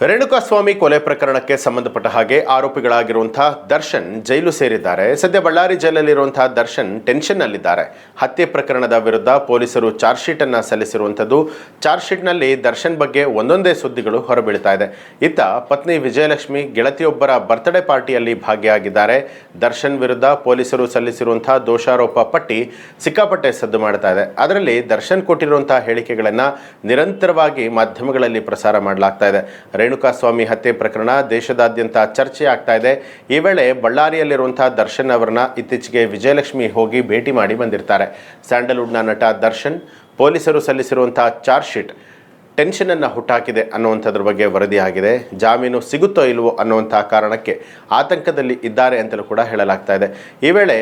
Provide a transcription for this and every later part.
ರೇಣುಕಾಸ್ವಾಮಿ ಕೊಲೆ ಪ್ರಕರಣಕ್ಕೆ ಸಂಬಂಧಪಟ್ಟ ಹಾಗೆ ಆರೋಪಿಗಳಾಗಿರುವಂತಹ ದರ್ಶನ್ ಜೈಲು ಸೇರಿದ್ದಾರೆ. ಸದ್ಯ ಬಳ್ಳಾರಿ ಜೈಲಲ್ಲಿರುವಂತಹ ದರ್ಶನ್ ಟೆನ್ಷನ್ನಲ್ಲಿದ್ದಾರೆ. ಹತ್ಯೆ ಪ್ರಕರಣದ ವಿರುದ್ಧ ಪೊಲೀಸರು ಚಾರ್ಜ್ ಶೀಟ್ ಅನ್ನು ಸಲ್ಲಿಸಿರುವಂಥದ್ದು. ಚಾರ್ಜ್ ಶೀಟ್ನಲ್ಲಿ ದರ್ಶನ್ ಬಗ್ಗೆ ಒಂದೊಂದೇ ಸುದ್ದಿಗಳು ಹೊರಬೀಳ್ತಾ ಇದೆ. ಇತ್ತ ಪತ್ನಿ ವಿಜಯಲಕ್ಷ್ಮಿ ಗೆಳತಿಯೊಬ್ಬರ ಬರ್ತ್ಡೇ ಪಾರ್ಟಿಯಲ್ಲಿ ಭಾಗಿಯಾಗಿದ್ದಾರೆ. ದರ್ಶನ್ ವಿರುದ್ಧ ಪೊಲೀಸರು ಸಲ್ಲಿಸಿರುವಂತಹ ದೋಷಾರೋಪ ಪಟ್ಟಿ ಸಿಕ್ಕಾಪಟ್ಟೆ ಸದ್ದು ಮಾಡ್ತಾ ಇದೆ. ಅದರಲ್ಲಿ ದರ್ಶನ್ ಕೊಟ್ಟಿರುವಂತಹ ಹೇಳಿಕೆಗಳನ್ನು ನಿರಂತರವಾಗಿ ಮಾಧ್ಯಮಗಳಲ್ಲಿ ಪ್ರಸಾರ ಮಾಡಲಾಗ್ತಾ ಇದೆ. ರೇಣುಕಾಸ್ವಾಮಿ ಹತ್ಯೆ ಪ್ರಕರಣ ದೇಶದಾದ್ಯಂತ ಚರ್ಚೆ ಆಗ್ತಾ ಇದೆ. ಈ ವೇಳೆ ಬಳ್ಳಾರಿಯಲ್ಲಿರುವಂತಹ ದರ್ಶನ್ ಅವರನ್ನ ಇತ್ತೀಚೆಗೆ ವಿಜಯಲಕ್ಷ್ಮಿ ಹೋಗಿ ಭೇಟಿ ಮಾಡಿ ಬಂದಿರ್ತಾರೆ. ಸ್ಯಾಂಡಲ್ವುಡ್ನ ನಟ ದರ್ಶನ್ ಪೊಲೀಸರು ಸಲ್ಲಿಸಿರುವಂತಹ ಚಾರ್ಜ್ ಶೀಟ್ ಟೆನ್ಷನ್ ಅನ್ನು ಹುಟ್ಟಾಕಿದೆ ಅನ್ನುವಂಥದ್ರ ಬಗ್ಗೆ ವರದಿಯಾಗಿದೆ. ಜಾಮೀನು ಸಿಗುತ್ತೋ ಇಲ್ವೋ ಅನ್ನುವಂತಹ ಕಾರಣಕ್ಕೆ ಆತಂಕದಲ್ಲಿ ಇದ್ದಾರೆ ಅಂತಲೂ ಕೂಡ ಹೇಳಲಾಗ್ತಾ ಇದೆ. ಈ ವೇಳೆ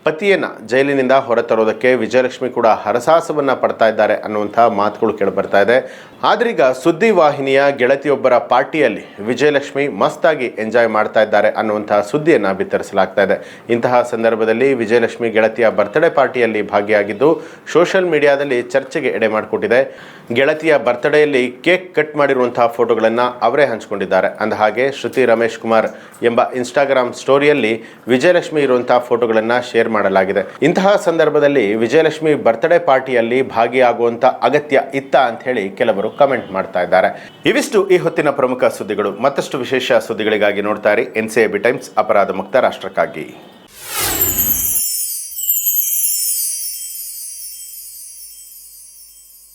ಪತಿಯನ್ನು ಜೈಲಿನಿಂದ ಹೊರತರೋದಕ್ಕೆ ವಿಜಯಲಕ್ಷ್ಮಿ ಕೂಡ ಹರಸಾಹಸವನ್ನು ಪಡ್ತಾ ಇದ್ದಾರೆ ಅನ್ನುವಂಥ ಮಾತುಗಳು ಕೇಳಿಬರ್ತಾ ಇದೆ. ಆದ್ರೀಗ ಸುದ್ದಿವಾಹಿನಿಯ ಗೆಳತಿಯೊಬ್ಬರ ಪಾರ್ಟಿಯಲ್ಲಿ ವಿಜಯಲಕ್ಷ್ಮಿ ಮಸ್ತಾಗಿ ಎಂಜಾಯ್ ಮಾಡ್ತಾ ಇದ್ದಾರೆ ಅನ್ನುವಂತಹ ಸುದ್ದಿಯನ್ನು ಬಿತ್ತರಿಸಲಾಗ್ತಾ ಇದೆ. ಇಂತಹ ಸಂದರ್ಭದಲ್ಲಿ ವಿಜಯಲಕ್ಷ್ಮಿ ಗೆಳತಿಯ ಬರ್ತ್ಡೇ ಪಾರ್ಟಿಯಲ್ಲಿ ಭಾಗಿಯಾಗಿದ್ದು ಸೋಷಿಯಲ್ ಮೀಡಿಯಾದಲ್ಲಿ ಚರ್ಚೆಗೆ ಎಡೆ ಮಾಡಿಕೊಟ್ಟಿದೆ. ಗೆಳತಿಯ ಬರ್ತ್ಡೇಯಲ್ಲಿ ಕೇಕ್ ಕಟ್ ಮಾಡಿರುವಂತಹ ಫೋಟೋಗಳನ್ನು ಅವರೇ ಹಂಚಿಕೊಂಡಿದ್ದಾರೆ. ಅಂದಹಾಗೆ ಶ್ರುತಿ ರಮೇಶ್ ಕುಮಾರ್ ಎಂಬ ಇನ್ಸ್ಟಾಗ್ರಾಮ್ ಸ್ಟೋರಿಯಲ್ಲಿ ವಿಜಯಲಕ್ಷ್ಮಿ ಇರುವಂತಹ ಫೋಟೋಗಳನ್ನು ಶೇರ್ ಮಾಡಲಾಗಿದೆ. ಇಂತಹ ಸಂದರ್ಭದಲ್ಲಿ ವಿಜಯಲಕ್ಷ್ಮಿ ಬರ್ತ್ಡೇ ಪಾರ್ಟಿಯಲ್ಲಿ ಭಾಗಿಯಾಗುವಂತ ಅಗತ್ಯ ಇತ್ತ ಅಂತ ಹೇಳಿ ಕೆಲವರು ಕಮೆಂಟ್ ಮಾಡ್ತಾ ಇದ್ದಾರೆ. ಇವಿಷ್ಟು ಈ ಹೊತ್ತಿನ ಪ್ರಮುಖ ಸುದ್ದಿಗಳು. ಮತ್ತಷ್ಟು ವಿಶೇಷ ಸುದ್ದಿಗಳಿಗಾಗಿ ನೋಡ್ತಾ ಇರಿ NCAB ಟೈಮ್ಸ್, ಅಪರಾಧ ಮುಕ್ತ ರಾಷ್ಟ್ರಕ್ಕಾಗಿ.